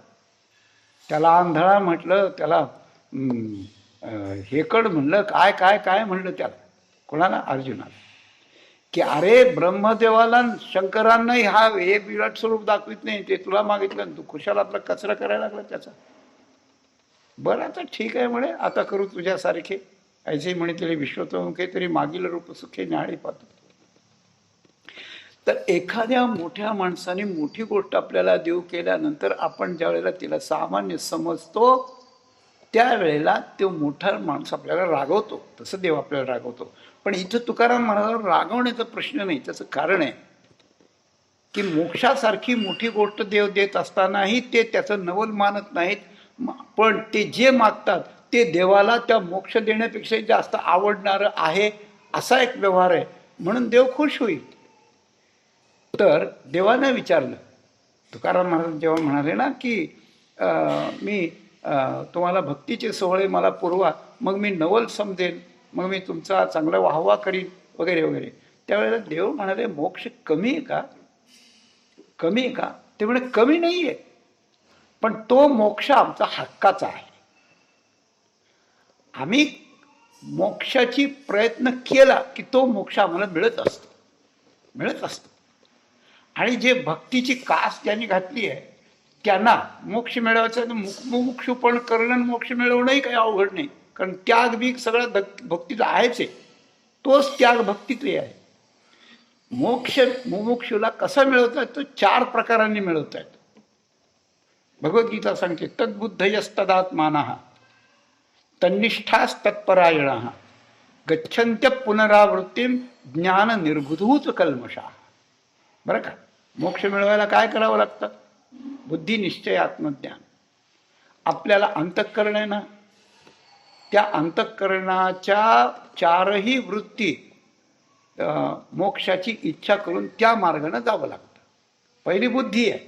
त्याला आंधळा म्हटलं, त्याला हेकड म्हणलं, काय काय काय म्हणलं त्याला. कोणाला? अर्जुनाला. की अरे ब्रह्मदेवाला शंकरांनाही हे विराट स्वरूप दाखवित नाही, ते तुला मागितलं, तू खुशाल आपला कचरा करायला लागला त्याचा. बरं आता ठीक आहे म्हणे, आता करू तुझ्यासारखे. ऐसे म्हणितले विश्वतोमुखे तरी मागील रूप सुखे न्याळी पाहतो. तर एखाद्या मोठ्या माणसाने मोठी गोष्ट आपल्याला देऊ केल्यानंतर आपण ज्या वेळेला तिला सामान्य समजतो त्यावेळेला तो मोठा माणूस आपल्याला रागवतो. तसं देव आपल्याला रागवतो. पण इथं तुकाराम महाराजांवर रागवण्याचा प्रश्न नाही. त्याचं कारण आहे की मोक्षासारखी मोठी गोष्ट देव देत असतानाही ते त्याचं नवल मानत नाहीत. पण ते जे मागतात ते देवाला त्या मोक्ष देण्यापेक्षा जास्त आवडणारं आहे असा एक व्यवहार आहे. म्हणून देव खुश होईल. तर देवानं विचारलं, तुकाराम महाराज जेव्हा म्हणाले ना की मी तुम्हाला भक्तीचे सोहळे मला पुरवा, मग मी नवल समजेन, मग मी तुमचा चांगला वाहवा करीन वगैरे वगैरे. त्यावेळेला देव म्हणाले मोक्ष कमी आहे का? कमी आहे का? ते म्हणे कमी नाही आहे, पण तो मोक्ष आमचा हक्काचा आहे. आम्ही मोक्षाची प्रयत्न केला की तो मोक्ष आम्हाला मिळत असतो. आणि जे भक्तीची कास ज्यांनी घातली आहे त्यांना मोक्ष मिळवायचं, मुमुक्षुपण करणं मोक्ष मिळवणंही काही अवघड नाही. कारण त्याग बीग सगळं भक्तीचा आहेच आहे. तोच त्याग भक्तीतही आहे. मोक्ष मुमुक्षूला कसा मिळवता येतो? 4 प्रकारांनी मिळवता येतो. भगवद्गीता सांगते तद्बुद्धयस्तदात्मानः तन्निष्ठास तत्परायणः गच्छन्त्य पुनरावृत्तीम ज्ञान निर्बुधूत कल्मषा. बरं का? मोक्ष मिळवायला काय करावं लागतं? बुद्धी, निश्चय, आत्मज्ञान. आपल्याला अंतःकरण आहे ना, त्या अंतःकरणाच्या 4ही वृत्ती मोक्षाची इच्छा करून त्या मार्गाने जावं लागतं. पहिली बुद्धी आहे.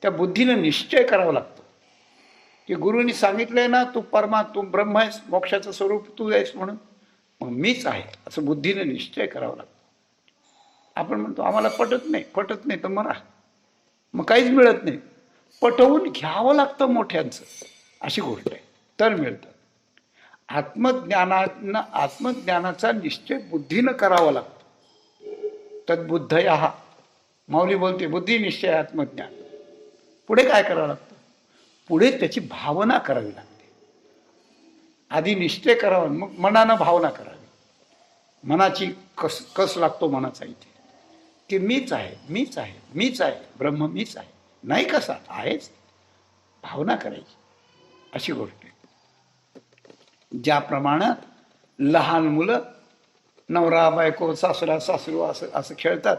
त्या बुद्धीनं निश्चय करावा लागतो की गुरुनी सांगितलंय ना तू तू ब्रह्म आहेस, मोक्षाचं स्वरूप तू आहेस म्हणून, मग मीच आहे असं बुद्धीनं निश्चय करावा लागतो. आपण म्हणतो आम्हाला पटत नाही तर मरा, मग काहीच मिळत नाही. पटवून घ्यावं लागतं मोठ्यांचं, अशी गोष्ट आहे, तर मिळतं. आत्मज्ञानाचा निश्चय बुद्धीनं करावा लागतो. तद्बुद्धयः माऊली बोलते बुद्धी, निश्चय, आत्मज्ञान. पुढे काय करावं लागतं? पुढे त्याची भावना करावी लागते. आधी निश्चय करावा, मग मनानं भावना करावी. मनाची कस लागतो मनाचा इथे की मीच आहे, ब्रह्म मीच आहे. नाही कसा आहेच, भावना करायची, अशी गोष्ट आहे. ज्याप्रमाणे लहान मुलं नवरा बायको सासरा सासरू असं खेळतात.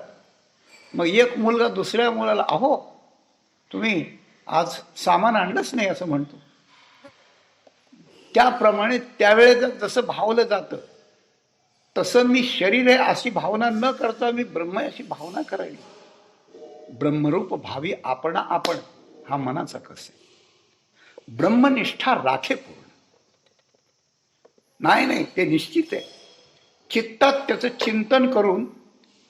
मग एक मुलगा दुसऱ्या मुलाला अहो तुम्ही आज सामान आणलंच नाही असं म्हणतो. त्याप्रमाणे त्यावेळेस जसं भावलं जातं तसं मी शरीर आहे अशी भावना न करता मी ब्रह्म आहे अशी भावना करायची. ब्रह्मरूप भावी आपण हा मनाचा कस आहे. ब्रह्मनिष्ठा राखे पूर्ण नाही ते निश्चित आहे. चित्तात त्याचं चिंतन करून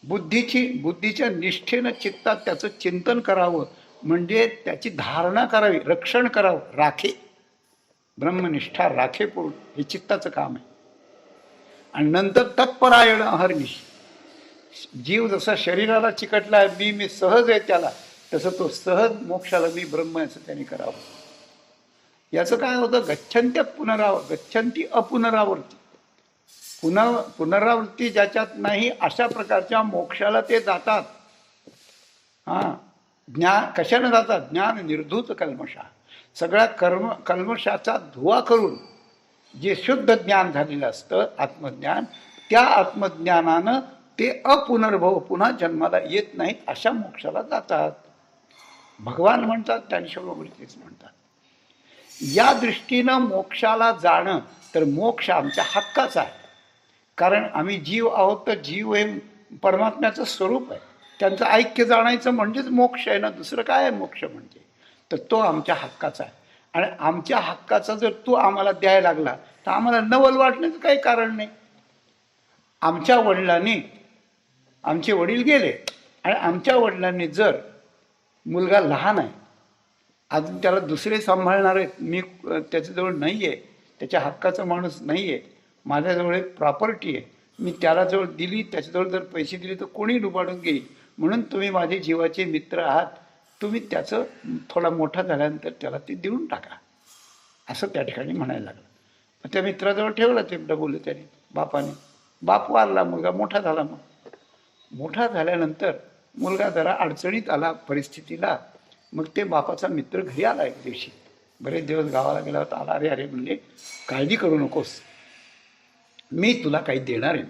बुद्धीच्या निष्ठेनं चित्तात त्याचं चिंतन करावं, म्हणजे त्याची धारणा करावी, रक्षण करावं. राखे, ब्रह्मनिष्ठा राखे पूर्ण हे चित्ताचं काम आहे. आणि नंतर तत्परायण अहर्निश. जीव जसा शरीराला चिकटला आहे मी सहज आहे त्याला, तसं तो सहज मोक्षाला मी ब्रह्म असं त्याने करावं. याचं काय होतं? गच्छन्ती अपुनरावृत्ती. पुनरावृत्ती ज्याच्यात नाही अशा प्रकारच्या मोक्षाला ते जातात. कशाने जातात? ज्ञान निर्धूत कल्मषा. सगळ्या कल्मषाचा धुवा करून जे शुद्ध ज्ञान झालेलं असतं आत्मज्ञान, त्या आत्मज्ञानानं ते अपुनर्भव पुन्हा जन्माला येत नाहीत अशा मोक्षाला जातात. भगवान म्हणतात, ज्ञानेश्वर वगैरे तेच म्हणतात. या दृष्टीनं मोक्षाला जाणं तर मोक्ष आमच्या हक्काचा आहे. कारण आम्ही जीव आहोत, तर जीव हे परमात्म्याचं स्वरूप आहे. त्यांचं ऐक्य जाणायचं म्हणजेच मोक्ष आहे ना, दुसरं काय आहे मोक्ष म्हणजे? तर तो आमच्या हक्काचा आहे. आणि आमच्या हक्काचा जर तो आम्हाला द्यायला लागला तर आम्हाला नवल वाटण्याचं काही कारण नाही. आमच्या वडिलांनी, आमचे वडील गेले आणि आमच्या वडिलांनी जर मुलगा लहान आहे, अजून त्याला दुसरे सांभाळणार आहेत, मी त्याच्याजवळ नाही आहे, त्याच्या हक्काचा माणूस नाही आहे, माझ्याजवळ एक प्रॉपर्टी आहे, मी त्याला जवळ दिली, त्याच्याजवळ जर पैसे दिले तर कोणी डुबाडून घेईल. म्हणून तुम्ही माझे जीवाचे मित्र आहात, तुम्ही त्याचं थोडा मोठा झाल्यानंतर त्याला ते देऊन टाका, असं त्या ठिकाणी म्हणायला लागलं. त्या मित्राजवळ ठेवलं ते डबुलं त्याने बापाने. बाप वारला, मुलगा मोठा झाला. मग मोठा झाल्यानंतर मुलगा जरा अडचणीत आला परिस्थितीला. मग ते बापाचा मित्र घरी आला एक दिवशी. बरेच दिवस गावाला गेला होता. आला, अरे अरे म्हणले, काळजी करू नकोस, मी तुला काही देणार आहे.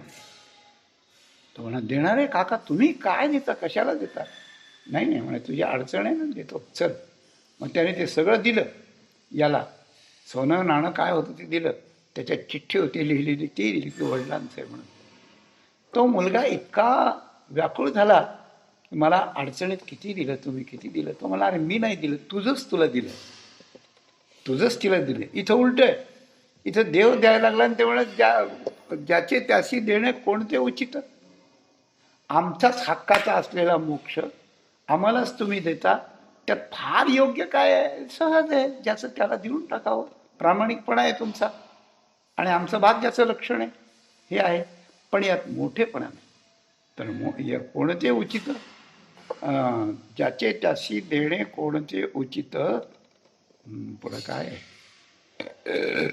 तो म्हणा, देणार आहे काका? तुम्ही काय देता, कशाला देता? नाही नाही म्हणे, तुझी अडचण आहे ना, देतो, चल. मग त्याने ते सगळं दिलं याला. सोनं नाणं काय होतं ते दिलं. त्याच्यात चिठ्ठी होती लिहिलेली, ती दिली की वडिलांचं आहे म्हणून. तो मुलगा इतका व्याकुळ झाला, मला अडचणीत किती दिलं तुम्ही, किती दिलं. तो मला, अरे मी नाही दिलं, तुझंच तुला दिलं, तुझंच तिला दिलं. इथं उलट आहे, इथं देव द्यायला लागला आणि त्यामुळे ज्याचे त्याशी देणे कोणते उचित. आमचाच हक्काचा असलेला मोक्ष आम्हालाच तुम्ही देता, त्यात फार योग्य काय आहे? सहज आहे, ज्याचं त्याला देऊन टाकावं. प्रामाणिकपणा आहे तुमचा आणि आमचं भाग्याचं लक्षण आहे, हे आहे. पण यात मोठेपणा नाही. तर कोणते उचित? ज्याचे त्याशी देणे कोणते उचित. पुढं काय आहे?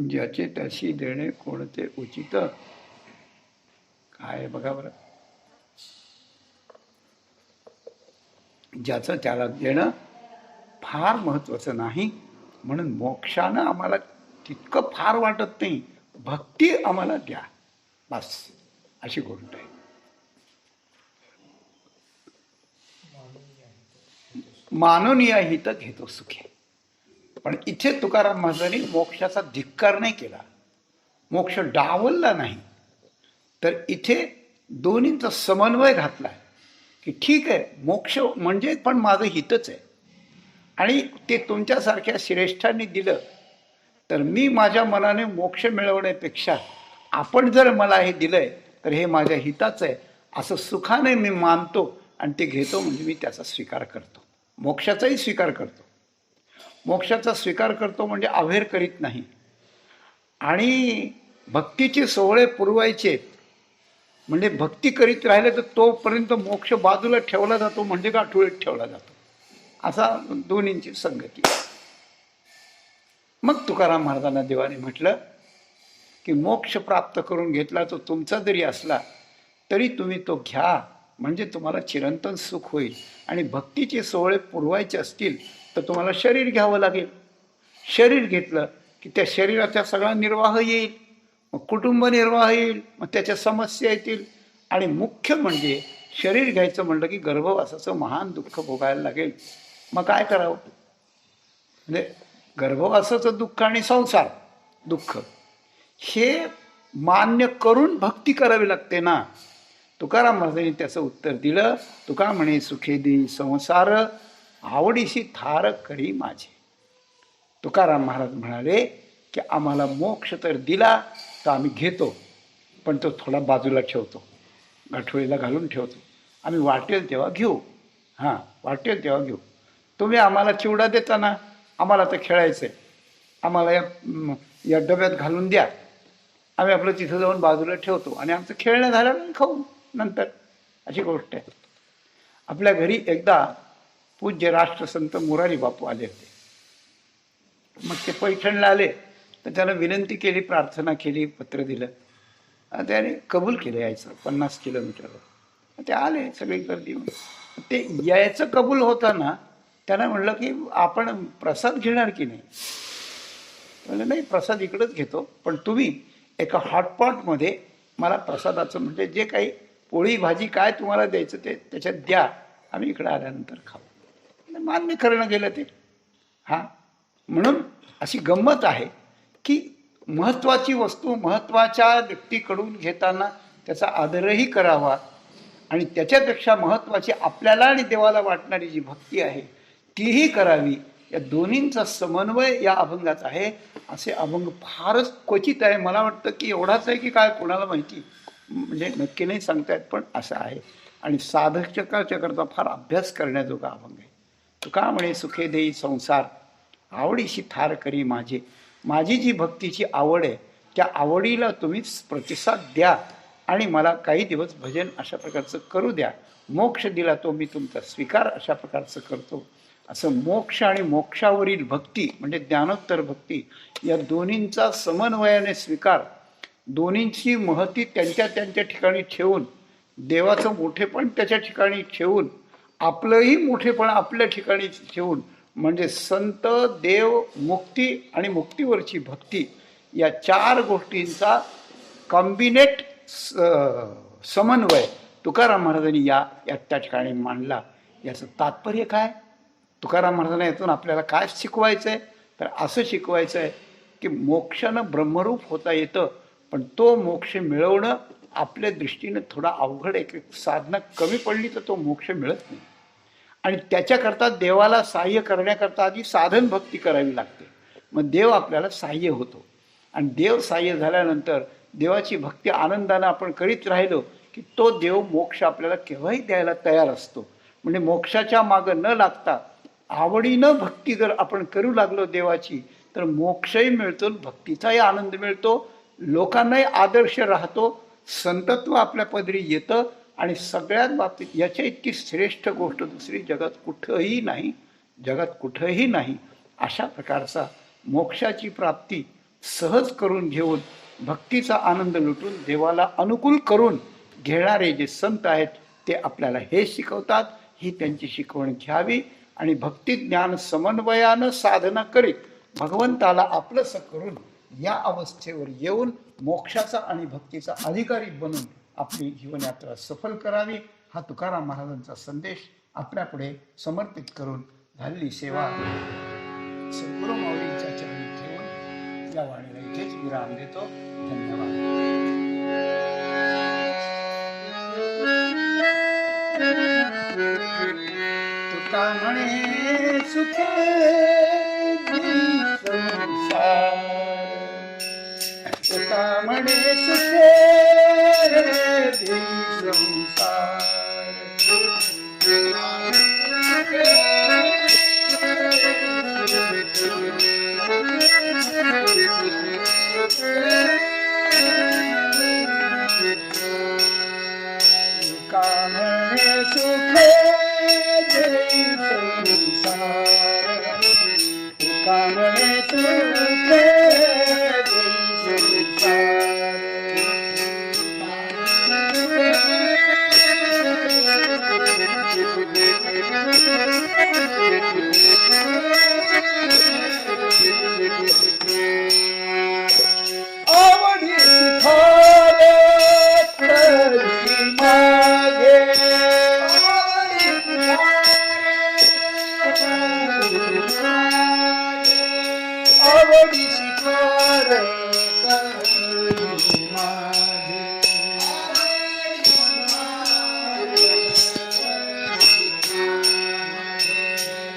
ज्याचे त्याशी देणे कोणते उचित, काय बघा बरं. ज्याचं त्याला देणं फार महत्वाचं नाही, म्हणून मोक्षानं आम्हाला तितकं फार वाटत नाही. भक्ती आम्हाला द्या, बस, अशी गोष्ट आहे. माननीय हित घेतो सुखे. पण इथे तुकाराम महाराजांनी मोक्षाचा धिक्कार नाही केला, मोक्ष डावलला नाही, तर इथे दोन्हींचा समन्वय घातला की ठीक आहे, मोक्ष म्हणजे पण माझं हितच आहे आणि ते तुमच्यासारख्या श्रेष्ठांनी दिलं, तर मी माझ्या मनाने मोक्ष मिळवण्यापेक्षा आपण जर मला हे दिलंय तर हे माझ्या हिताचं आहे असं सुखाने मी मानतो आणि ते घेतो. म्हणजे मी त्याचा स्वीकार करतो, मोक्षाचाही स्वीकार करतो. मोक्षाचा स्वीकार करतो म्हणजे अव्हेर करीत नाही. आणि भक्तीचे सोहळे पुरवायचे म्हणजे भक्ती करीत राहिले तर तोपर्यंत मोक्ष बाजूला ठेवला जातो, म्हणजे गाठोळीत ठेवला जातो. असा दोन्हींची संगती. मग तुकाराम महाराजांना देवाने म्हटलं की मोक्ष प्राप्त करून घेतला तो तुमचा जरी असला तरी तुम्ही तो घ्या, म्हणजे तुम्हाला चिरंतन सुख होईल. आणि भक्तीचे सोहळे पुरवायचे असतील तर तुम्हाला शरीर घ्यावं लागेल. शरीर घेतलं की त्या शरीराचा सगळा निर्वाह येईल, मग कुटुंब निर्वाह येईल, मग त्याच्या समस्या येतील. आणि मुख्य म्हणजे शरीर घ्यायचं म्हणलं की गर्भवासाचं महान दुःख भोगायला लागेल. मग काय करावं? म्हणजे गर्भवासाचं दुःख आणि संसार दुःख हे मान्य करून भक्ती करावी लागते ना. तुकाराम महाराजांनी त्याचं उत्तर दिलं. तुका म्हणे, सुखे देई संसार, आवडीशी थार करी माझे. तुकाराम महाराज म्हणाले की आम्हाला मोक्ष तर दिला तर आम्ही घेतो, पण तो थोडा बाजूला ठेवतो, गाठोळीला घालून ठेवतो. आम्ही वाटेल तेव्हा घेऊ, हां वाटेल तेव्हा घेऊ. तुम्ही आम्हाला चिवडा देता ना, आम्हाला तर खेळायचं आहे, आम्हाला या डब्यात घालून द्या, आम्ही आपलं तिथं जाऊन बाजूला ठेवतो आणि आमचं खेळणं झालं नाही खाऊ नंतर, अशी गोष्ट आहे. आपल्या घरी एकदा पूज्य राष्ट्रसंत मोरारी बापू आले होते. मग ते पैठणला आले तर त्याला विनंती केली, प्रार्थना केली, पत्र दिलं. त्याने कबूल केलं यायचं 50 किलोमीटरवर. ते आले, सगळी गर्दी. ते यायचं कबूल होताना त्याला म्हणलं की आपण प्रसाद घेणार की नाही. म्हणलं नाही, प्रसाद इकडंच घेतो, पण तुम्ही एका हॉटपॉटमध्ये मला प्रसादाचं म्हणजे जे काही पोळी भाजी काय तुम्हाला द्यायचं ते त्याच्यात द्या, आम्ही इकडं आल्यानंतर खाऊ. मान्य करणं गेलं ते. हां, म्हणून अशी गंमत आहे की महत्त्वाची वस्तू महत्त्वाच्या व्यक्तीकडून घेताना त्याचा आदरही करावा आणि त्याच्यापेक्षा महत्त्वाची आपल्याला आणि देवाला वाटणारी जी भक्ती आहे तीही करावी. या दोन्हींचा समन्वय या अभंगात आहे. असे अभंग फारच क्वचित आहे. मला वाटतं की एवढाच आहे की काय कोणाला माहिती, म्हणजे नक्की नाही सांगता येत, पण असं आहे. आणि साधकाच्या करता फार अभ्यास करण्याजोगा अभंग आहे. तुका म्हणे, सुखे देई संसार, आवडीशी थार करी माझे. माझी जी भक्तीची आवड आहे त्या आवडीला तुम्ही प्रतिसाद द्या आणि मला काही दिवस भजन अशा प्रकारचं करू द्या. मोक्ष दिला तो मी तुमचा स्वीकार अशा प्रकारचं करतो. असं मोक्ष आणि मोक्षावरील भक्ती म्हणजे ज्ञानोत्तर भक्ती या दोन्हींचा समन्वयाने स्वीकार, दोन्हींची महती त्यांच्या त्यांच्या ठिकाणी ठेवून, देवाचं मोठेपण त्याच्या ठिकाणी ठेवून, आपलंही मोठेपण आपल्या ठिकाणी ठेवून, म्हणजे संत, देव, मुक्ती आणि मुक्तीवरची भक्ती या चार गोष्टींचा कॉम्बिनेट समन्वय तुकाराम महाराजांनी या त्या ठिकाणी मांडला. याचं तात्पर्य काय? तुकाराम महाराजांना यातून आपल्याला काय शिकवायचं आहे? तर असं शिकवायचं आहे की मोक्षानं ब्रह्मरूप होता येतं, पण तो मोक्ष मिळवणं आपल्या दृष्टीनं थोडा अवघड आहे. साधना कमी पडली तर तो मोक्ष मिळत नाही, आणि त्याच्याकरता देवाला सहाय्य करण्याकरता आधी साधन भक्ती करावी लागते. मग देव आपल्याला सहाय्य होतो, आणि देव सहाय्य झाल्यानंतर देवाची भक्ती आनंदानं आपण करीत राहिलो की तो देव मोक्ष आपल्याला केव्हाही द्यायला तयार असतो. म्हणजे मोक्षाच्या मागं न लागता आवडीनं भक्ती जर आपण करू लागलो देवाची, तर मोक्षही मिळतो, भक्तीचाही आनंद मिळतो, लोकांनाही आदर्श राहतो, संतत्व आपल्या पदरी येतं, आणि सगळ्यात बाबतीत याच्या इतकी श्रेष्ठ गोष्ट दुसरी जगात कुठंही नाही, जगात कुठंही नाही. अशा प्रकारचा मोक्षाची प्राप्ती सहज करून घेऊन, भक्तीचा आनंद लुटून, देवाला अनुकूल करून घेणारे जे संत आहेत ते आपल्याला हे शिकवतात. ही त्यांची शिकवण घ्यावी आणि भक्ती ज्ञान समन्वयानं साधना करीत भगवंताला आपलंसं करून या अवस्थेवर येऊन मोक्षाचा आणि भक्तीचा अधिकारी बनून आपली जीवनयात्रा सफल करावी, हा तुकाराम महाराजांचा संदेश आपल्यापुढे समर्पित करून झालेली सेवा सद्गुरू माऊलींच्या चरणी ठेवून या वाणीला इथेच विराम देतो. धन्यवाद. तुका म्हणे सुखे संसार, तुका म्हणे सुखे संसार, तुका म्हणे सुखे कामणे तुके आवडी सिखारे मागे, आवडी शिकार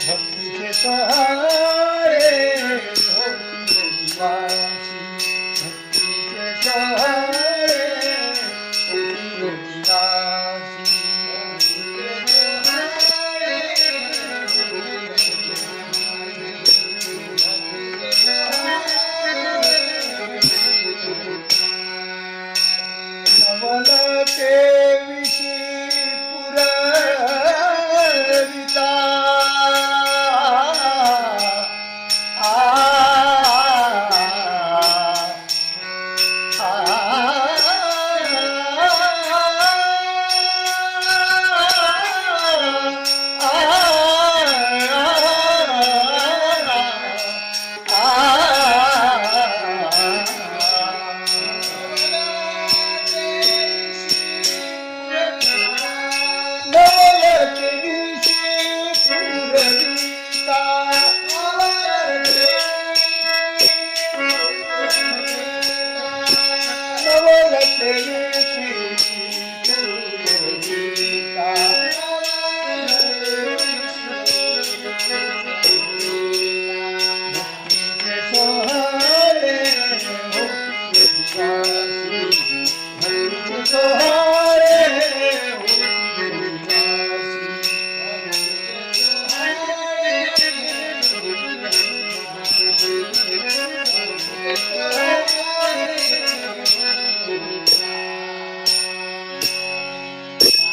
भक्तीचे सहारे भक्तीचे सहारे नवलते विशी पुरविता,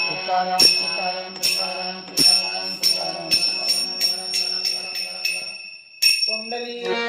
तुकाराम तुकाराम तुकाराम तुकाराम तुकाराम तुकाराम. करी